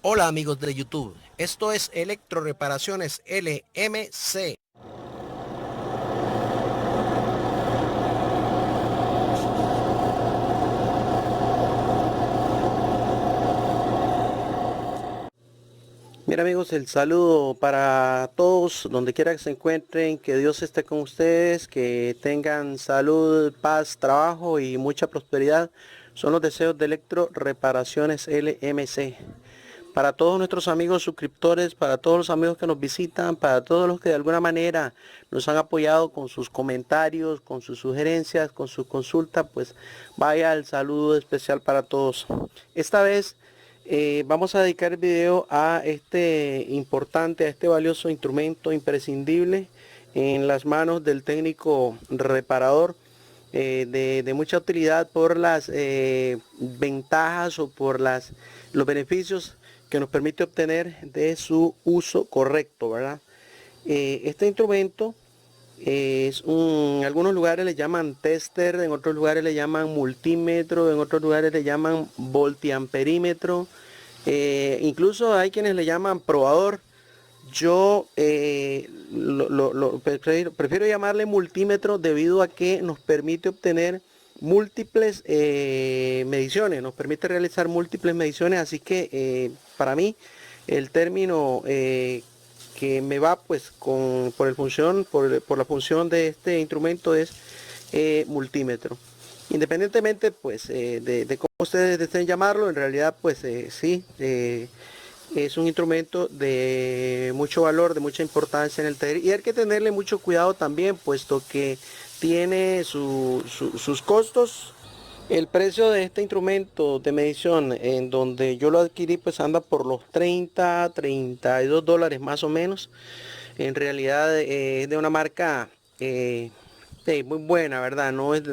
Hola amigos de YouTube, esto es Electro Reparaciones LMC. Mira amigos, el saludo para todos, donde quiera que se encuentren, que Dios esté con ustedes, que tengan salud, paz, trabajo y mucha prosperidad. Son los deseos de Electro Reparaciones LMC. Para todos nuestros amigos suscriptores, para todos los amigos que nos visitan, para todos los que de alguna manera nos han apoyado con sus comentarios, con sus sugerencias, con su consulta, pues vaya el saludo especial para todos. Esta vez vamos a dedicar el video a este importante, a este valioso instrumento imprescindible en las manos del técnico reparador, de mucha utilidad por las ventajas o por los beneficios que nos permite obtener de su uso correcto, ¿verdad? Este instrumento en algunos lugares le llaman tester, en otros lugares le llaman multímetro, en otros lugares le llaman voltiamperímetro, incluso hay quienes le llaman probador. Yo prefiero llamarle multímetro debido a que nos permite obtener múltiples mediciones, nos permite realizar múltiples mediciones, así que para mí el término que me va pues por la función de este instrumento es multímetro. Independientemente pues de cómo ustedes deseen llamarlo, en realidad pues sí, es un instrumento de mucho valor, de mucha importancia en el taller, y hay que tenerle mucho cuidado también, puesto que tiene sus costos. El precio de este instrumento de medición en donde yo lo adquirí pues anda por los 32 dólares más o menos. En realidad es de una marca muy buena, ¿verdad? No es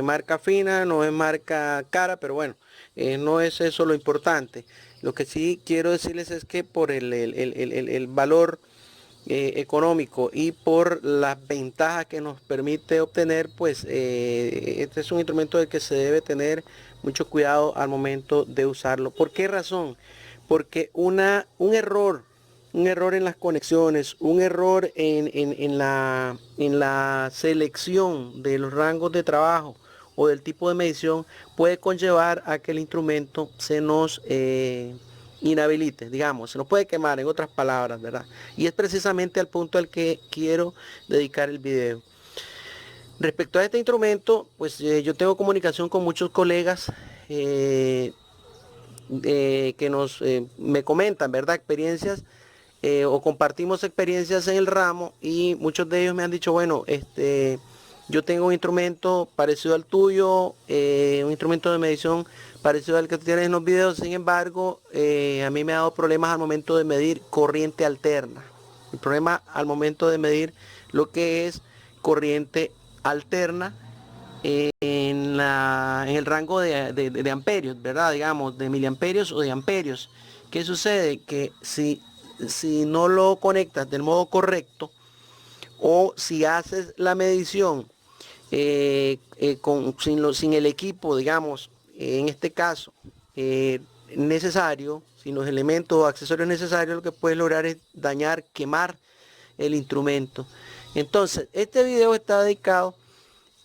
marca fina, no es marca cara, pero bueno, no es eso lo importante. Lo que sí quiero decirles es que por el valor económico y por las ventajas que nos permite obtener, pues este es un instrumento del que se debe tener mucho cuidado al momento de usarlo. ¿Por qué razón? Porque un error en las conexiones, un error en la selección de los rangos de trabajo o del tipo de medición puede conllevar a que el instrumento se nos inhabilite, digamos, se nos puede quemar, en otras palabras, ¿verdad? Y es precisamente al punto al que quiero dedicar el video. Respecto a este instrumento, pues yo tengo comunicación con muchos colegas que me comentan, ¿verdad? Experiencias o compartimos experiencias en el ramo, y muchos de ellos me han dicho, bueno, yo tengo un instrumento parecido al tuyo, un instrumento de medición parecido al que tú tienes en los videos. Sin embargo, a mí me ha dado problemas al momento de medir corriente alterna. El problema al momento de medir lo que es corriente alterna en el rango de amperios, ¿verdad? Digamos, de miliamperios o de amperios. ¿Qué sucede? Que si no lo conectas del modo correcto, o si haces la medición sin el equipo, digamos, en este caso, necesario, sin los elementos o accesorios necesarios, lo que puedes lograr es dañar, quemar el instrumento. Entonces, este video está dedicado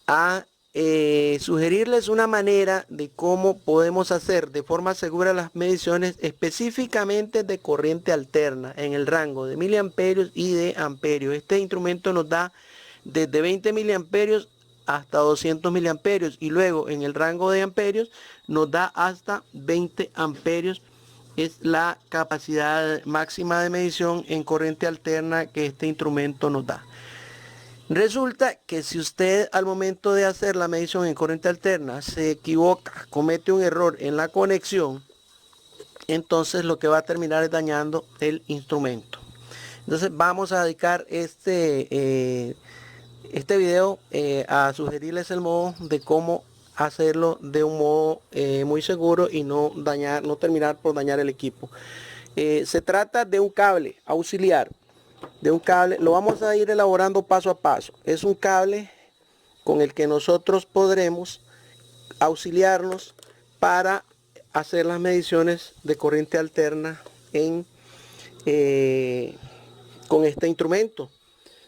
a sugerirles una manera de cómo podemos hacer de forma segura las mediciones específicamente de corriente alterna en el rango de miliamperios y de amperios. Este instrumento nos da desde 20 miliamperios hasta 200 miliamperios, y luego en el rango de amperios nos da hasta 20 amperios. Es la capacidad máxima de medición en corriente alterna que este instrumento nos da. Resulta que si usted al momento de hacer la medición en corriente alterna se equivoca, comete un error en la conexión, entonces lo que va a terminar es dañando el instrumento. Entonces vamos a dedicar este video a sugerirles el modo de cómo hacerlo de un modo muy seguro y no terminar por dañar el equipo. Se trata de un cable auxiliar, lo vamos a ir elaborando paso a paso. Es un cable con el que nosotros podremos auxiliarnos para hacer las mediciones de corriente alterna con este instrumento,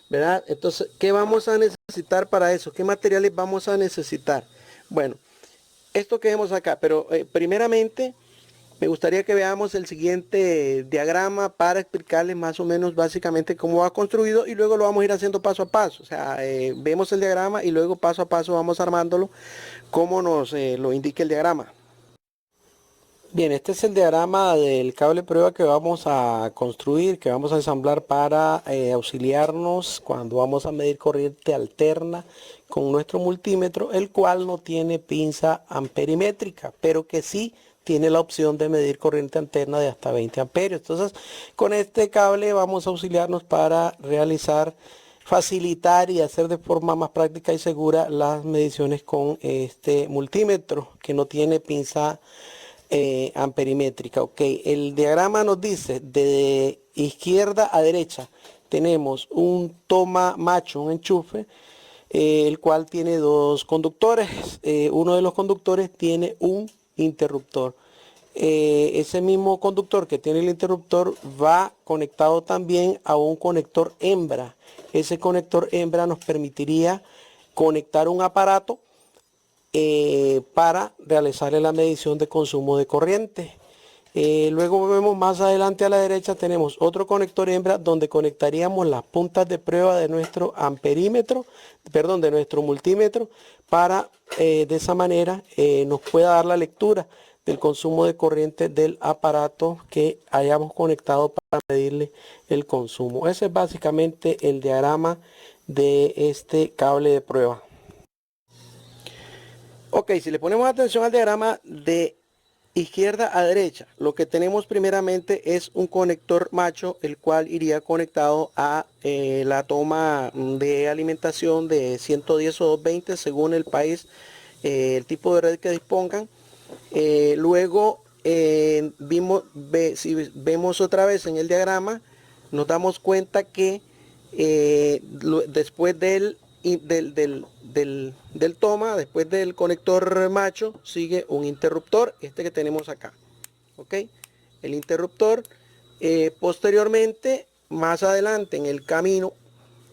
¿verdad? Entonces, ¿qué vamos a necesitar para eso? ¿Qué materiales vamos a necesitar? Bueno, esto que vemos acá, pero primeramente me gustaría que veamos el siguiente diagrama para explicarles más o menos básicamente cómo va construido y luego lo vamos a ir haciendo paso a paso. O sea, vemos el diagrama y luego paso a paso vamos armándolo como nos lo indica el diagrama. Bien, este es el diagrama del cable prueba que vamos a construir, que vamos a ensamblar para auxiliarnos cuando vamos a medir corriente alterna con nuestro multímetro, el cual no tiene pinza amperimétrica, pero que sí tiene la opción de medir corriente alterna de hasta 20 amperios. Entonces, con este cable vamos a auxiliarnos para facilitar y hacer de forma más práctica y segura las mediciones con este multímetro que no tiene pinza amperimétrica. Ok, el diagrama nos dice de izquierda a derecha tenemos un toma macho, un enchufe, el cual tiene dos conductores. Uno de los conductores tiene un interruptor. Ese mismo conductor que tiene el interruptor va conectado también a un conector hembra. Ese conector hembra nos permitiría conectar un aparato para realizarle la medición de consumo de corriente. Luego vemos más adelante a la derecha tenemos otro conector hembra donde conectaríamos las puntas de prueba de nuestro amperímetro, perdón, de nuestro multímetro, para de esa manera nos pueda dar la lectura del consumo de corriente del aparato que hayamos conectado para medirle el consumo. Ese es básicamente el diagrama de este cable de prueba. Ok, si le ponemos atención al diagrama de izquierda a derecha, lo que tenemos primeramente es un conector macho, el cual iría conectado a la toma de alimentación de 110 o 220 según el país, el tipo de red que dispongan. Luego, si vemos otra vez en el diagrama, nos damos cuenta que después del toma, después del conector macho, sigue un interruptor, este que tenemos acá. ¿Ok? El interruptor, posteriormente, más adelante en el camino,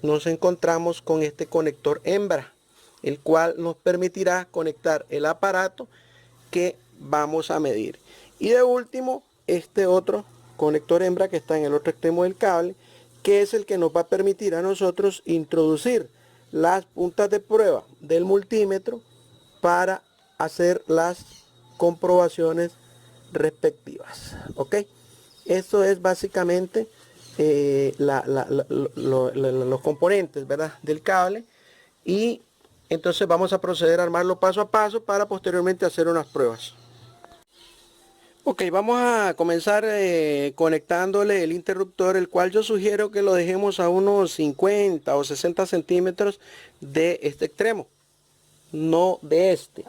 nos encontramos con este conector hembra, el cual nos permitirá conectar el aparato que vamos a medir. Y de último, este otro conector hembra que está en el otro extremo del cable, que es el que nos va a permitir a nosotros introducir las puntas de prueba del multímetro para hacer las comprobaciones respectivas. Ok, esto es básicamente los componentes, ¿verdad?, del cable. Y entonces vamos a proceder a armarlo paso a paso para posteriormente hacer unas pruebas. Ok, vamos a comenzar conectándole el interruptor, el cual yo sugiero que lo dejemos a unos 50 o 60 centímetros de este extremo. No de este.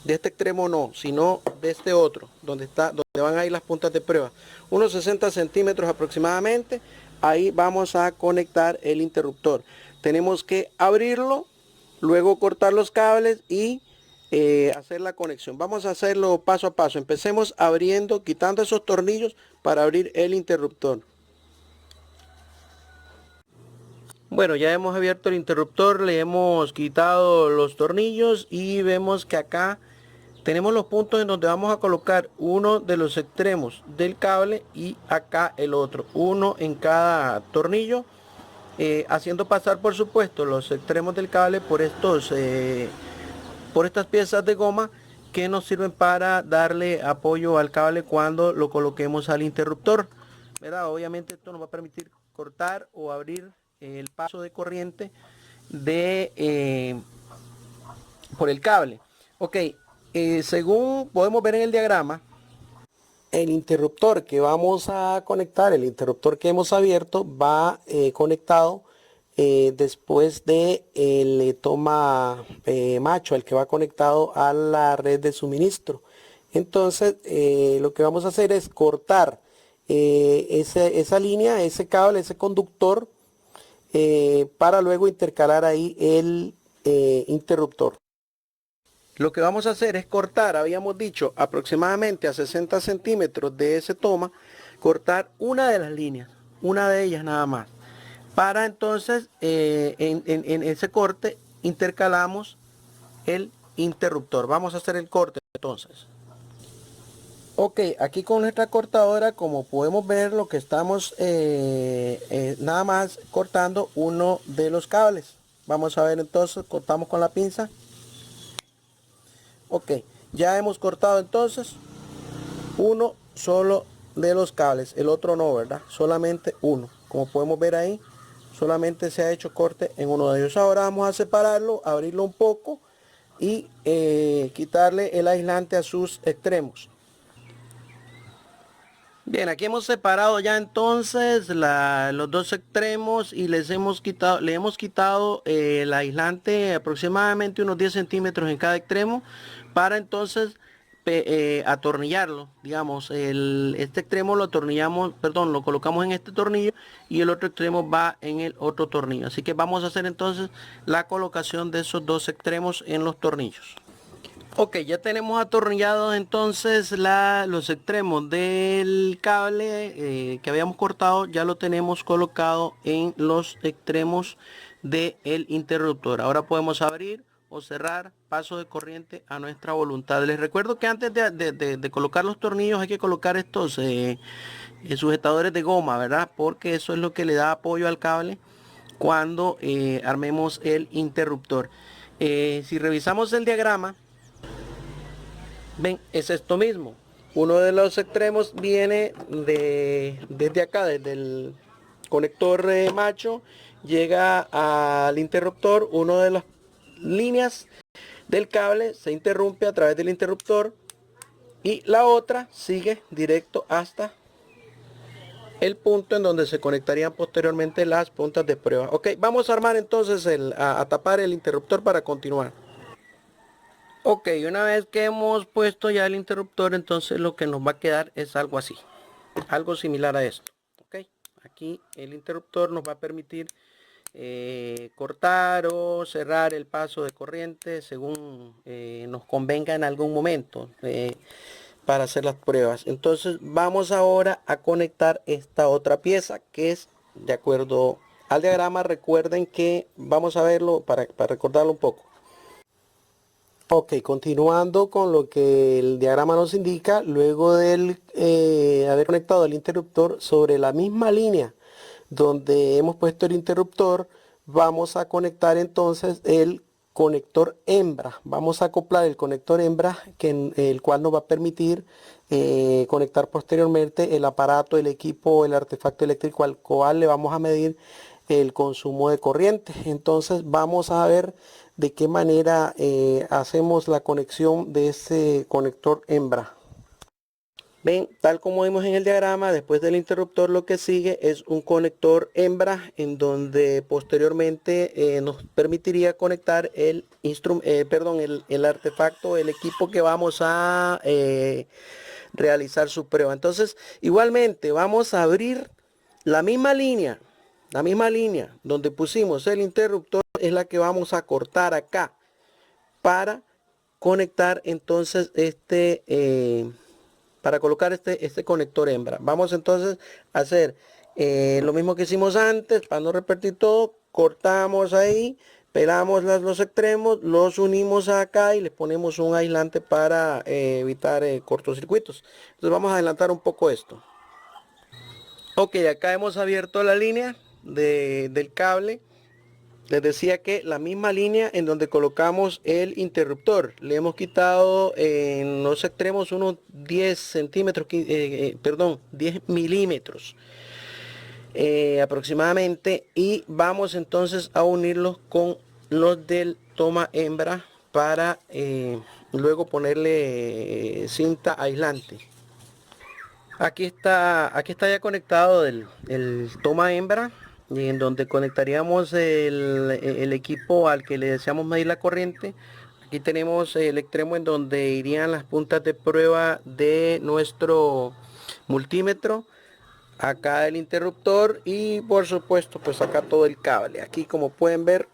De este extremo no, sino de este otro, donde van a ir las puntas de prueba. Unos 60 centímetros aproximadamente. Ahí vamos a conectar el interruptor. Tenemos que abrirlo, luego cortar los cables y hacer la conexión. Vamos a hacerlo paso a paso. Empecemos abriendo, quitando esos tornillos para abrir el interruptor. Bueno, ya hemos abierto el interruptor, le hemos quitado los tornillos y vemos que acá tenemos los puntos en donde vamos a colocar uno de los extremos del cable y acá el otro, uno en cada tornillo, haciendo pasar por supuesto los extremos del cable por estas piezas de goma que nos sirven para darle apoyo al cable cuando lo coloquemos al interruptor, ¿verdad? Obviamente esto nos va a permitir cortar o abrir el paso de corriente por el cable. Ok, según podemos ver en el diagrama, el interruptor que vamos a conectar, el interruptor que hemos abierto, va conectado después de el toma macho, el que va conectado a la red de suministro. Entonces lo que vamos a hacer es cortar esa línea, ese cable, ese conductor, para luego intercalar ahí el interruptor. Lo que vamos a hacer es cortar, habíamos dicho, aproximadamente a 60 centímetros de ese toma, cortar una de las líneas, una de ellas nada más. Para entonces, en ese corte, intercalamos el interruptor. Vamos a hacer el corte entonces. Ok, aquí con nuestra cortadora, como podemos ver, lo que estamos nada más cortando uno de los cables. Vamos a ver entonces, cortamos con la pinza. Ok, ya hemos cortado entonces uno solo de los cables, el otro no, ¿verdad? Solamente uno. Como podemos ver ahí, solamente se ha hecho corte en uno de ellos. Ahora vamos a separarlo, abrirlo un poco y quitarle el aislante a sus extremos. Bien, aquí hemos separado ya entonces los dos extremos y le hemos quitado el aislante aproximadamente unos 10 centímetros en cada extremo para entonces atornillarlo. Digamos, este extremo lo atornillamos, perdón, lo colocamos en este tornillo y el otro extremo va en el otro tornillo. Así que vamos a hacer entonces la colocación de esos dos extremos en los tornillos. Ok, ya tenemos atornillados entonces los extremos del cable que habíamos cortado, ya lo tenemos colocado en los extremos del interruptor. Ahora podemos abrir o cerrar paso de corriente a nuestra voluntad. Les recuerdo que antes de colocar los tornillos hay que colocar estos sujetadores de goma, ¿verdad? Porque eso es lo que le da apoyo al cable cuando armemos el interruptor. Si revisamos el diagrama, ven, es esto mismo. Uno de los extremos viene desde acá, desde el conector macho, llega al interruptor. Una de las líneas del cable se interrumpe a través del interruptor y la otra sigue directo hasta el punto en donde se conectarían posteriormente las puntas de prueba. Ok, vamos a armar entonces a tapar el interruptor para continuar. Ok, una vez que hemos puesto ya el interruptor, entonces lo que nos va a quedar es algo así, algo similar a esto. Ok, aquí el interruptor nos va a permitir cortar o cerrar el paso de corriente según nos convenga en algún momento para hacer las pruebas. Entonces vamos ahora a conectar esta otra pieza que es de acuerdo al diagrama. Recuerden que vamos a verlo para recordarlo un poco. Ok, continuando con lo que el diagrama nos indica, luego de haber conectado el interruptor sobre la misma línea donde hemos puesto el interruptor, vamos a conectar entonces el conector hembra. Vamos a acoplar el conector hembra, el cual nos va a permitir conectar posteriormente el aparato, el equipo, el artefacto eléctrico al cual le vamos a medir el consumo de corriente. Entonces vamos a ver de qué manera hacemos la conexión de ese conector hembra. Ven, tal como vimos en el diagrama, después del interruptor lo que sigue es un conector hembra en donde posteriormente nos permitiría conectar el artefacto, el equipo que vamos a realizar su prueba. Entonces, igualmente vamos a abrir la misma línea donde pusimos el interruptor, es la que vamos a cortar acá para conectar entonces para colocar este conector hembra. Vamos entonces a hacer lo mismo que hicimos antes, para no repetir todo. Cortamos ahí, pelamos los extremos, los unimos acá y les ponemos un aislante para evitar cortocircuitos. Entonces vamos a adelantar un poco esto. Ok, acá hemos abierto la línea del cable. Les decía que la misma línea en donde colocamos el interruptor, le hemos quitado en los extremos unos 10 centímetros, 10 milímetros aproximadamente, y vamos entonces a unirlos con los del toma hembra para luego ponerle cinta aislante. Aquí está ya conectado el toma hembra, y en donde conectaríamos el equipo al que le deseamos medir la corriente. Aquí tenemos el extremo en donde irían las puntas de prueba de nuestro multímetro. Acá el interruptor y por supuesto pues acá todo el cable. Aquí como pueden ver,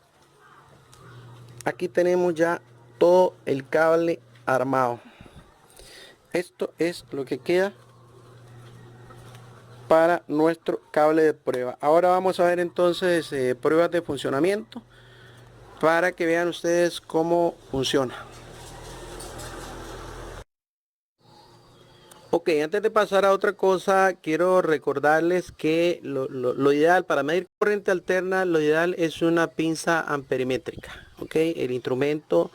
aquí tenemos ya todo el cable armado. Esto es lo que queda para nuestro cable de prueba. Ahora vamos a ver entonces pruebas de funcionamiento para que vean ustedes cómo funciona. Ok, antes de pasar a otra cosa, quiero recordarles que lo ideal para medir corriente alterna, lo ideal es una pinza amperimétrica. Ok, el instrumento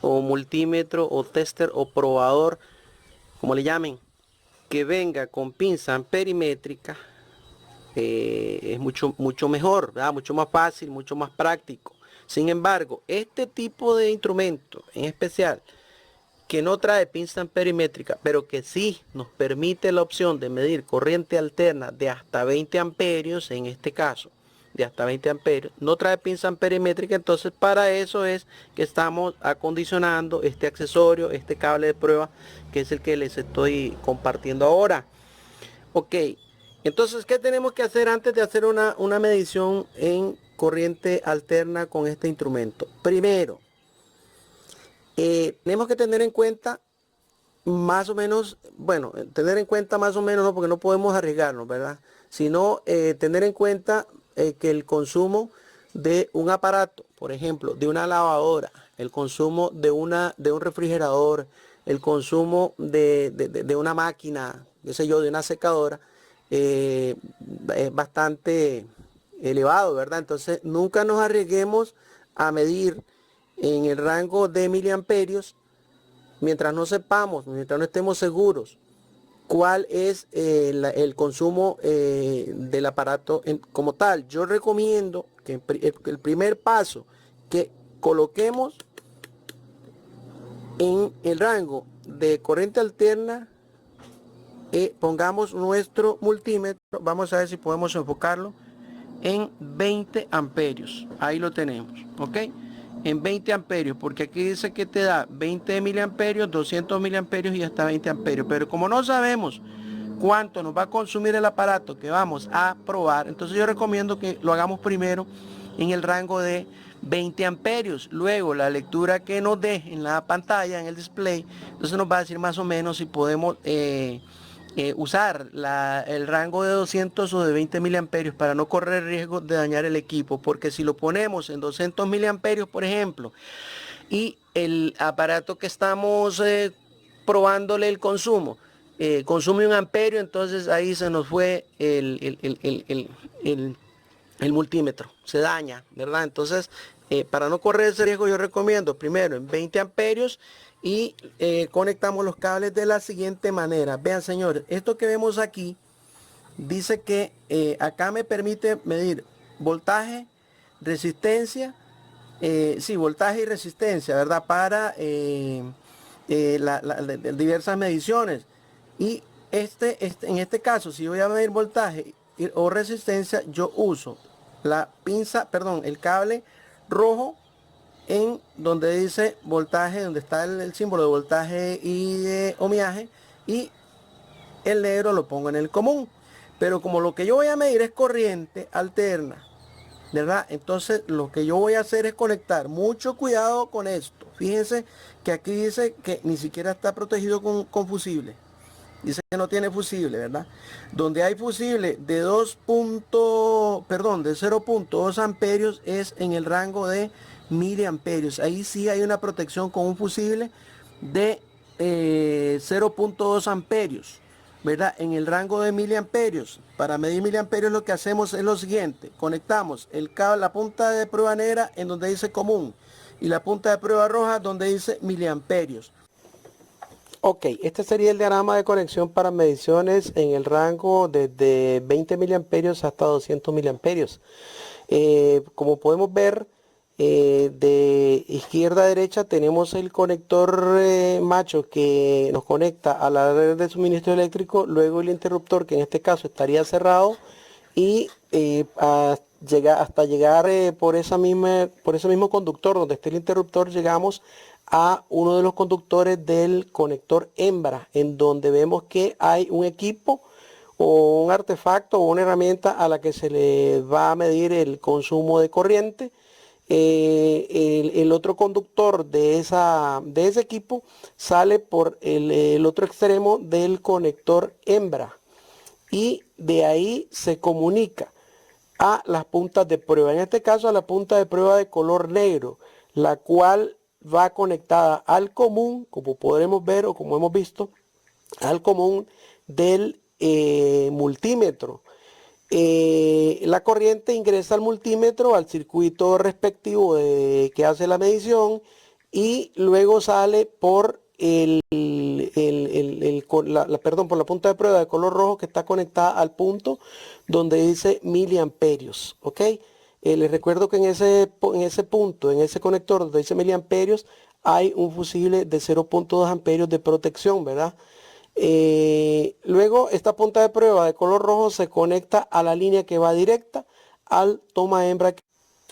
o multímetro o tester o probador, como le llamen, que venga con pinza amperimétrica es mucho mejor, ¿verdad? Mucho más fácil, mucho más práctico. Sin embargo, este tipo de instrumento en especial, que no trae pinza amperimétrica, pero que sí nos permite la opción de medir corriente alterna de hasta 20 amperios, en este caso, de hasta 20 amperios, no trae pinza amperimétrica, entonces para eso es que estamos acondicionando este accesorio, este cable de prueba, que es el que les estoy compartiendo ahora. Ok, entonces, ¿qué tenemos que hacer antes de hacer una medición en corriente alterna con este instrumento? Primero, tenemos que tener en cuenta más o menos, bueno, tener en cuenta más o menos, no, porque no podemos arriesgarnos, ¿verdad? Sino tener en cuenta que el consumo de un aparato, por ejemplo, de una lavadora, el consumo de un refrigerador, el consumo de una máquina, qué sé yo, de una secadora, es bastante elevado, ¿verdad? Entonces, nunca nos arriesguemos a medir en el rango de miliamperios mientras no sepamos, mientras no estemos seguros cuál es el consumo del aparato como tal. Yo recomiendo que el primer paso que coloquemos en el rango de corriente alterna, pongamos nuestro multímetro, vamos a ver si podemos enfocarlo en 20 amperios. Ahí lo tenemos, ¿ok? En 20 amperios, porque aquí dice que te da 20 miliamperios, 200 miliamperios y hasta 20 amperios. Pero como no sabemos cuánto nos va a consumir el aparato que vamos a probar, entonces yo recomiendo que lo hagamos primero en el rango de 20 amperios. Luego la lectura que nos dé en la pantalla, en el display, entonces nos va a decir más o menos si podemos usar el rango de 200 o de 20 miliamperios para no correr riesgo de dañar el equipo, porque si lo ponemos en 200 miliamperios, por ejemplo, y el aparato que estamos probándole el consumo consume 1 amperio, entonces ahí se nos fue el multímetro, se daña, ¿verdad? Entonces, para no correr ese riesgo, yo recomiendo primero en 20 amperios y conectamos los cables de la siguiente manera. Vean, señores, esto que vemos aquí dice que acá me permite medir voltaje, resistencia, sí, voltaje y resistencia, ¿verdad? Para diversas mediciones. Y en este caso, si voy a medir voltaje o resistencia, yo uso la pinza, perdón, el cable rojo en donde dice voltaje, donde está el símbolo de voltaje y de ohmiaje, y el negro lo pongo en el común. Pero como lo que yo voy a medir es corriente alterna, ¿verdad? Entonces lo que yo voy a hacer es conectar. Mucho cuidado con esto. Fíjense que aquí dice que ni siquiera está protegido con fusible. Dice que no tiene fusible, ¿verdad? Donde hay fusible de 0.2 amperios es en el rango de miliamperios. Ahí sí hay una protección con un fusible de 0.2 amperios, ¿verdad? En el rango de miliamperios. Para medir miliamperios lo que hacemos es lo siguiente. Conectamos el cable, la punta de prueba negra en donde dice común y la punta de prueba roja donde dice miliamperios. Ok, este sería el diagrama de conexión para mediciones en el rango desde 20 miliamperios hasta 200 miliamperios. Como podemos ver, de izquierda a derecha tenemos el conector macho que nos conecta a la red de suministro eléctrico, luego el interruptor que en este caso estaría cerrado y hasta llegar por ese mismo conductor donde esté el interruptor llegamos a uno de los conductores del conector hembra, en donde vemos que hay un equipo o un artefacto o una herramienta a la que se le va a medir el consumo de corriente. el otro conductor de ese equipo sale por el otro extremo del conector hembra y de ahí se comunica a las puntas de prueba, en este caso a la punta de prueba de color negro, la cual va conectada al común, como podremos ver o como hemos visto, al común del multímetro. La corriente ingresa al multímetro, al circuito respectivo que hace la medición y luego sale por perdón, por la punta de prueba de color rojo que está conectada al punto donde dice miliamperios, ¿ok? Les recuerdo que en ese punto, en ese conector donde dice miliamperios, hay un fusible de 0.2 amperios de protección, ¿verdad? Luego esta punta de prueba de color rojo se conecta a la línea que va directa al toma hembra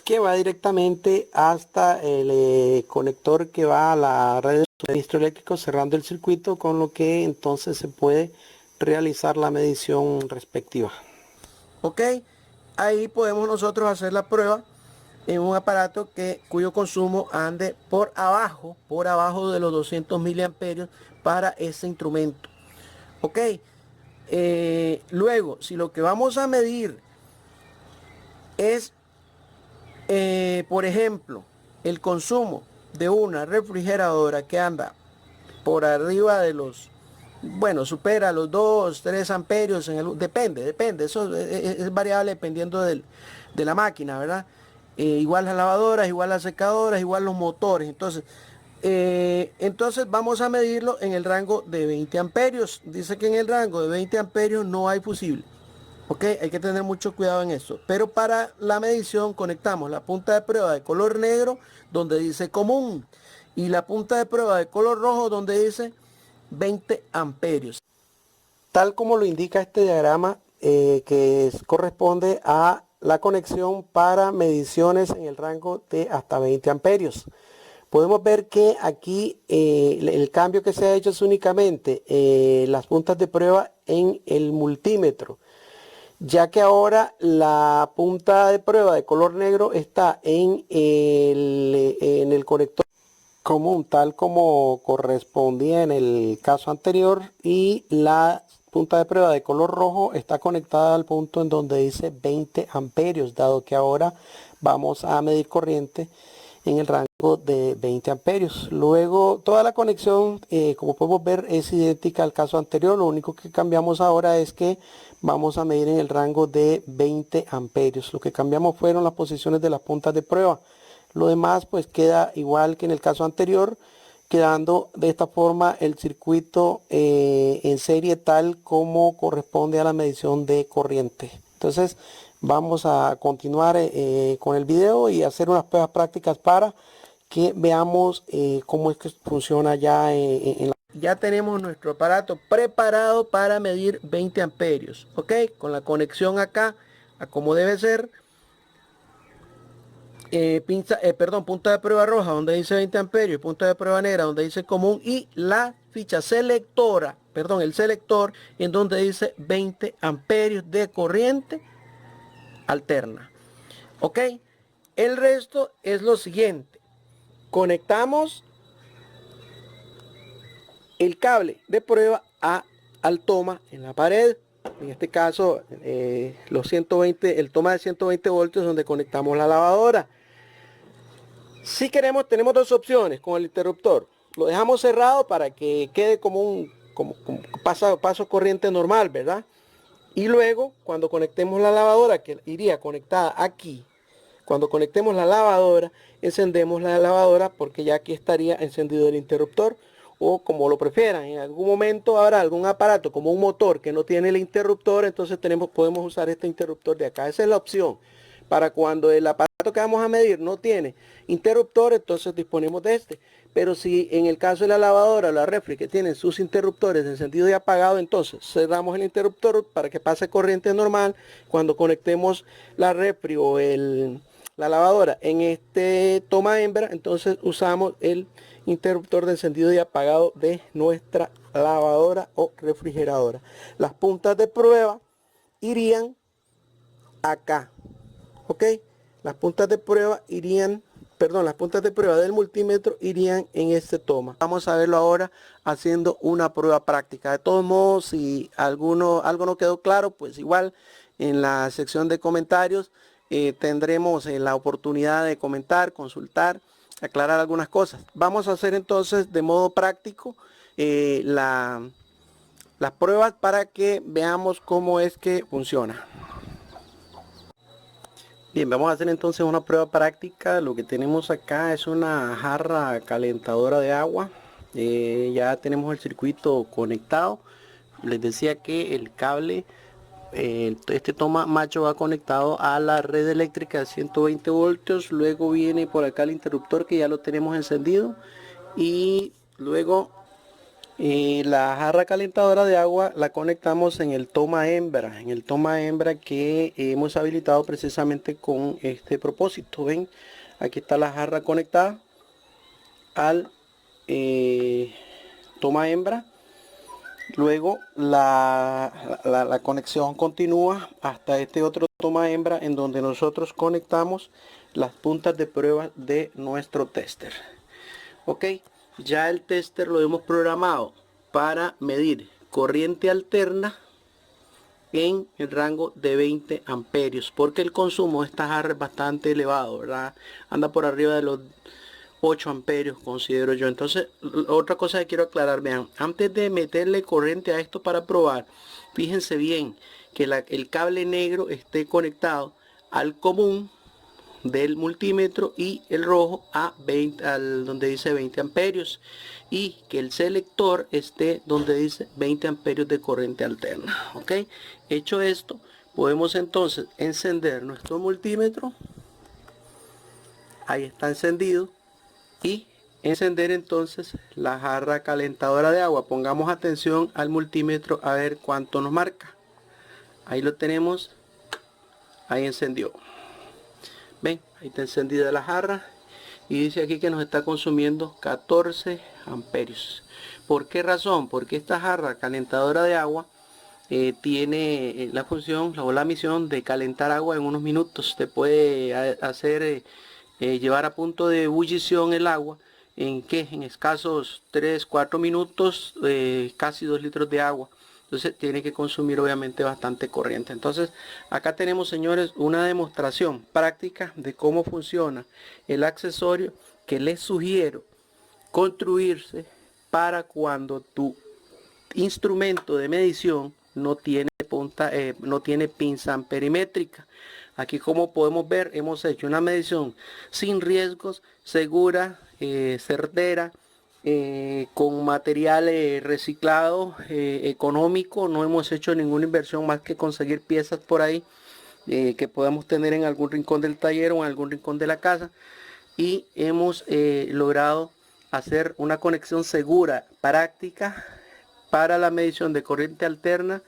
que va directamente hasta el conector que va a la red de suministro eléctrico, cerrando el circuito, con lo que entonces se puede realizar la medición respectiva. Ok, ahí podemos nosotros hacer la prueba en un aparato cuyo consumo ande por abajo de los 200 miliamperios para ese instrumento. Ok, luego, si lo que vamos a medir es, por ejemplo, el consumo de una refrigeradora que anda por arriba de los, bueno, supera los 2, 3 amperios, depende, eso es variable dependiendo de la máquina, ¿verdad? Igual las lavadoras, igual las secadoras, igual los motores, entonces vamos a medirlo en el rango de 20 amperios. Dice que en el rango de 20 amperios no hay fusible. Ok, hay que tener mucho cuidado en esto. Pero para la medición conectamos la punta de prueba de color negro donde dice común y la punta de prueba de color rojo donde dice 20 amperios. Tal como lo indica este diagrama corresponde a la conexión para mediciones en el rango de hasta 20 amperios. Podemos ver que aquí el cambio que se ha hecho es únicamente las puntas de prueba en el multímetro, ya que ahora la punta de prueba de color negro está en el conector común, tal como correspondía en el caso anterior, y la punta de prueba de color rojo está conectada al punto en donde dice 20 amperios, dado que ahora vamos a medir corriente en el rango de 20 amperios. Luego toda la conexión, como podemos ver, es idéntica al caso anterior. Lo único que cambiamos ahora es que vamos a medir en el rango de 20 amperios. Lo que cambiamos fueron las posiciones de las puntas de prueba. Lo demás pues queda igual que en el caso anterior, quedando de esta forma el circuito en serie tal como corresponde a la medición de corriente. Entonces vamos a continuar con el video y hacer unas pruebas prácticas para que veamos cómo es que funciona ya Ya tenemos nuestro aparato preparado para medir 20 amperios, ok, con la conexión acá a como debe ser. Punta de prueba roja donde dice 20 amperios, punta de prueba negra donde dice común y la ficha selectora, el selector en donde dice 20 amperios de corriente alterna. Ok, el resto es lo siguiente: conectamos el cable de prueba al toma en la pared, en este caso el toma de 120 voltios donde conectamos la lavadora. Si queremos, tenemos dos opciones con el interruptor. Lo dejamos cerrado para que quede como un paso corriente normal, ¿verdad? Y luego, cuando conectemos la lavadora, que iría conectada aquí, cuando conectemos la lavadora, encendemos la lavadora porque ya aquí estaría encendido el interruptor, o como lo prefieran. En algún momento habrá algún aparato como un motor que no tiene el interruptor, entonces podemos usar este interruptor de acá. Esa es la opción. Para cuando el aparato que vamos a medir no tiene interruptor, entonces disponemos de este. Pero si en el caso de la lavadora o la refri que tienen sus interruptores de encendido y apagado, entonces cerramos el interruptor para que pase corriente normal. Cuando conectemos la refri o la lavadora en este toma hembra, entonces usamos el interruptor de encendido y apagado de nuestra lavadora o refrigeradora. Las puntas de prueba irían acá, ok, las puntas de prueba irían las puntas de prueba del multímetro irían en este toma. Vamos a verlo ahora haciendo una prueba práctica. De todos modos, si algo no quedó claro, pues igual en la sección de comentarios tendremos la oportunidad de comentar, consultar, aclarar algunas cosas. Vamos a hacer entonces de modo práctico las pruebas para que veamos cómo es que funciona. Bien, vamos a hacer entonces una prueba práctica. Lo que tenemos acá es una jarra calentadora de agua. Ya tenemos el circuito conectado. Les decía que el cable, este toma macho va conectado a la red eléctrica de 120 voltios. Luego viene por acá el interruptor que ya lo tenemos encendido. Y luego la jarra calentadora de agua la conectamos en el toma hembra que hemos habilitado precisamente con este propósito. Ven, aquí está la jarra conectada al toma hembra. Luego la conexión continúa hasta este otro toma hembra en donde nosotros conectamos las puntas de prueba de nuestro tester. Ok, ya el tester lo hemos programado para medir corriente alterna en el rango de 20 amperios, porque el consumo de esta jarra es bastante elevado, ¿verdad? Anda por arriba de los 8 amperios, considero yo. Entonces, otra cosa que quiero aclarar, vean, antes de meterle corriente a esto para probar, fíjense bien que el cable negro esté conectado al común del multímetro y el rojo a 20, donde dice 20 amperios, y que el selector esté donde dice 20 amperios de corriente alterna. Ok, hecho esto, podemos entonces encender nuestro multímetro. Ahí está encendido. Y encender entonces la jarra calentadora de agua. Pongamos atención al multímetro a ver cuánto nos marca. Ahí lo tenemos. Ahí encendió. Ven, ahí está encendida la jarra y dice aquí que nos está consumiendo 14 amperios. ¿Por qué razón? Porque esta jarra calentadora de agua tiene la función o la misión de calentar agua en unos minutos. Te puede hacer llevar a punto de ebullición el agua en escasos 3-4 minutos, casi 2 litros de agua. Entonces tiene que consumir obviamente bastante corriente. Entonces acá tenemos, señores, una demostración práctica de cómo funciona el accesorio que les sugiero construirse para cuando tu instrumento de medición no tiene pinza amperimétrica. Aquí, como podemos ver, hemos hecho una medición sin riesgos, segura, certera, con material reciclado, económico. No hemos hecho ninguna inversión más que conseguir piezas por ahí que podamos tener en algún rincón del taller o en algún rincón de la casa, y hemos logrado hacer una conexión segura, práctica, para la medición de corriente alterna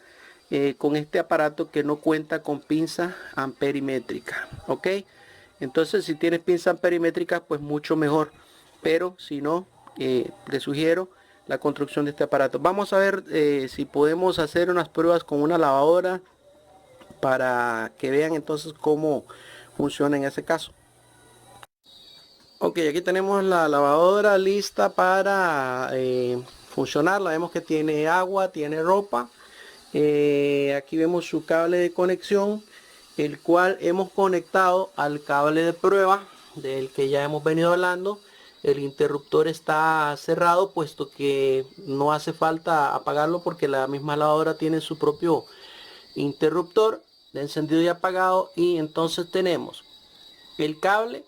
con este aparato que no cuenta con pinza amperimétrica. Ok, entonces si tienes pinza amperimétrica, pues mucho mejor, pero si no, le sugiero la construcción de este aparato. Vamos a ver si podemos hacer unas pruebas con una lavadora para que vean entonces cómo funciona en ese caso. Ok, aquí tenemos la lavadora lista para funcionar. La vemos que tiene agua, tiene ropa. Aquí vemos su cable de conexión, el cual hemos conectado al cable de prueba del que ya hemos venido hablando. El interruptor está cerrado, puesto que no hace falta apagarlo porque la misma lavadora tiene su propio interruptor de encendido y apagado. Y entonces tenemos el cable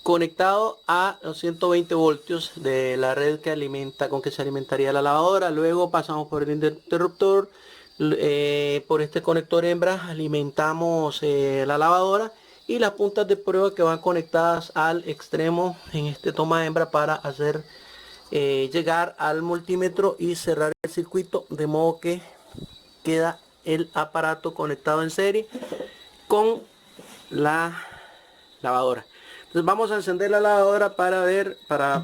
conectado a los 120 voltios de la red con que se alimentaría la lavadora. Luego pasamos por el interruptor, por este conector hembra alimentamos la lavadora, y las puntas de prueba que van conectadas al extremo en este toma hembra para hacer llegar al multímetro y cerrar el circuito, de modo que queda el aparato conectado en serie con la lavadora. Entonces vamos a encender la lavadora para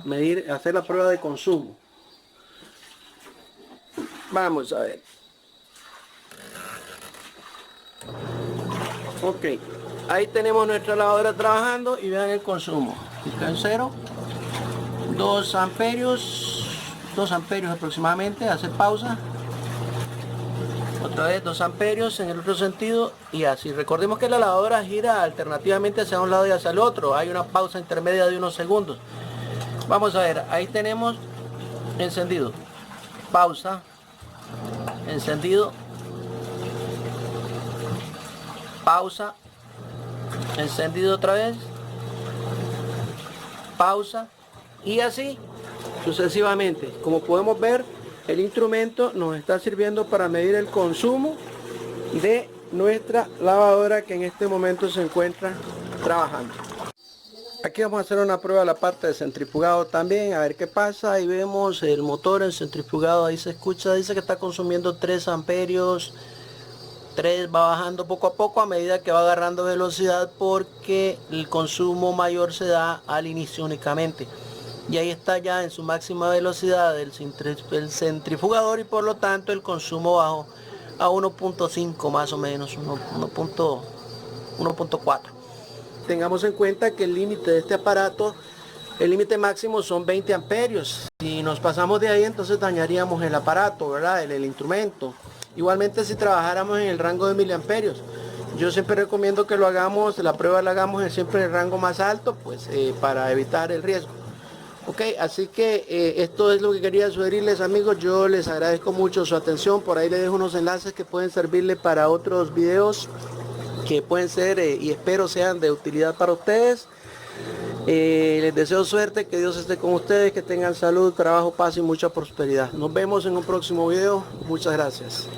medir, hacer la prueba de consumo. Vamos a ver. Ok, ahí tenemos nuestra lavadora trabajando y vean el consumo. pica en 0, 2 amperios aproximadamente, hace pausa, otra vez 2 amperios en el otro sentido y así. Recordemos que la lavadora gira alternativamente hacia un lado y hacia el otro, hay una pausa intermedia de unos segundos. Vamos a ver, ahí tenemos encendido, pausa, encendido, pausa, encendido otra vez, pausa y así sucesivamente. Como podemos ver, el instrumento nos está sirviendo para medir el consumo de nuestra lavadora que en este momento se encuentra trabajando. Aquí vamos a hacer una prueba de la parte de centrifugado también, a ver qué pasa. Ahí vemos el motor en centrifugado, ahí se escucha, dice que está consumiendo 3 amperios. 3 va bajando poco a poco a medida que va agarrando velocidad, porque el consumo mayor se da al inicio únicamente. Y ahí está ya en su máxima velocidad el centrifugador y por lo tanto el consumo bajó a 1.5 más o menos, 1.4. Tengamos en cuenta que el límite de este aparato, el límite máximo son 20 amperios. Si nos pasamos de ahí, entonces dañaríamos el aparato, ¿verdad? El instrumento. Igualmente si trabajáramos en el rango de miliamperios. Yo siempre recomiendo que lo hagamos, la prueba la hagamos siempre en el rango más alto, pues para evitar el riesgo. Ok, así que esto es lo que quería sugerirles, amigos. Yo les agradezco mucho su atención. Por ahí les dejo unos enlaces que pueden servirle para otros videos que pueden ser y espero sean de utilidad para ustedes. Les deseo suerte, que Dios esté con ustedes, que tengan salud, trabajo, paz y mucha prosperidad. Nos vemos en un próximo video. Muchas gracias.